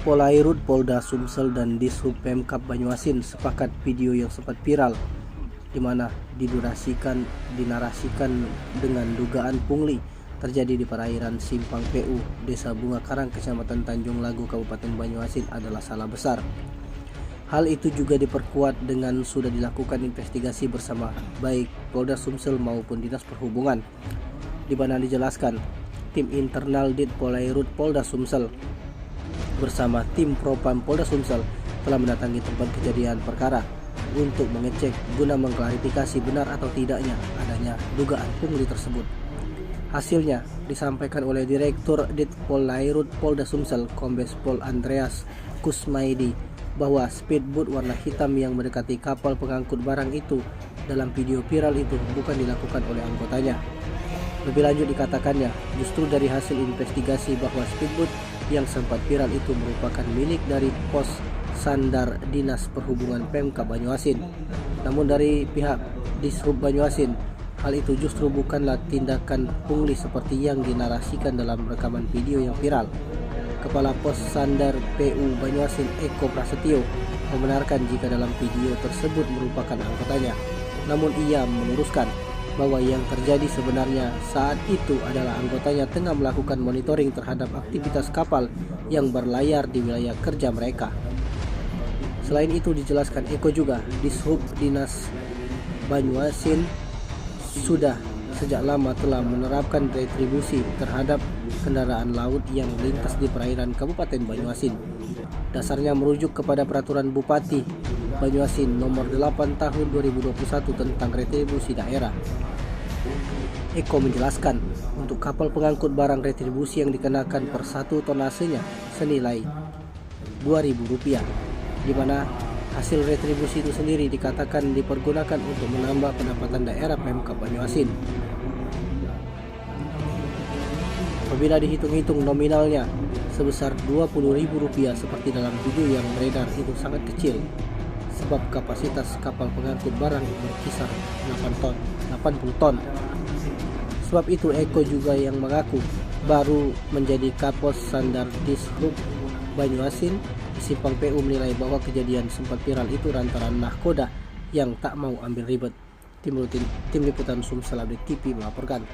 Polairut Polda Sumsel dan Dishub Pemkab Banyuasin sepakat video yang sempat viral di mana dinarasikan dengan dugaan pungli terjadi di perairan Simpang PU, Desa Bunga Karang, Kecamatan Tanjung Lagu, Kabupaten Banyuasin adalah salah besar. Hal itu juga diperkuat dengan sudah dilakukan investigasi bersama baik Polda Sumsel maupun Dinas Perhubungan, di mana dijelaskan tim internal Dit Polairut Polda Sumsel bersama tim Propam Polda Sumsel telah mendatangi tempat kejadian perkara untuk mengecek guna mengklarifikasi benar atau tidaknya adanya dugaan pungli tersebut. Hasilnya disampaikan oleh Direktur Dit Polairut Polda Sumsel, Kombes Pol Andreas Kusmaidi, bahwa speedboat warna hitam yang mendekati kapal pengangkut barang itu dalam video viral itu bukan dilakukan oleh anggotanya. Lebih lanjut dikatakannya, justru dari hasil investigasi bahwa speedboat yang sempat viral itu merupakan milik dari pos sandar Dinas Perhubungan Pemkab Banyuasin. Namun dari pihak Dishub Banyuasin, hal itu justru bukanlah tindakan pungli seperti yang dinarasikan dalam rekaman video yang viral. Kepala Pos Sandar PU Banyuasin, Eko Prasetyo, membenarkan jika dalam video tersebut merupakan anggotanya. Namun ia meluruskan bahwa yang terjadi sebenarnya saat itu adalah anggotanya tengah melakukan monitoring terhadap aktivitas kapal yang berlayar di wilayah kerja mereka. Selain itu dijelaskan Eko juga, Dishub Dinas Banyuasin sudah sejak lama telah menerapkan retribusi terhadap kendaraan laut yang melintas di perairan Kabupaten Banyuasin. Dasarnya merujuk kepada Peraturan Bupati Banyuasin Nomor 8 Tahun 2021 tentang retribusi daerah. Eko menjelaskan, untuk kapal pengangkut barang retribusi yang dikenakan per satu tonasenya senilai Rp2.000, di mana hasil retribusi itu sendiri dikatakan dipergunakan untuk menambah pendapatan daerah Pemkab Banyuasin. Apabila dihitung-hitung nominalnya sebesar Rp20.000 seperti dalam video yang beredar itu sangat kecil, sebab kapasitas kapal pengangkut barang berkisar 80 ton. Sebab itu Eko juga yang mengaku baru menjadi Kapos Sandar Dishub Banyuasin di Simpang PU menilai bahwa kejadian sempat viral itu lantaran nahkoda yang tak mau ambil ribet. Tim Liputan Sumsel Update TV melaporkan.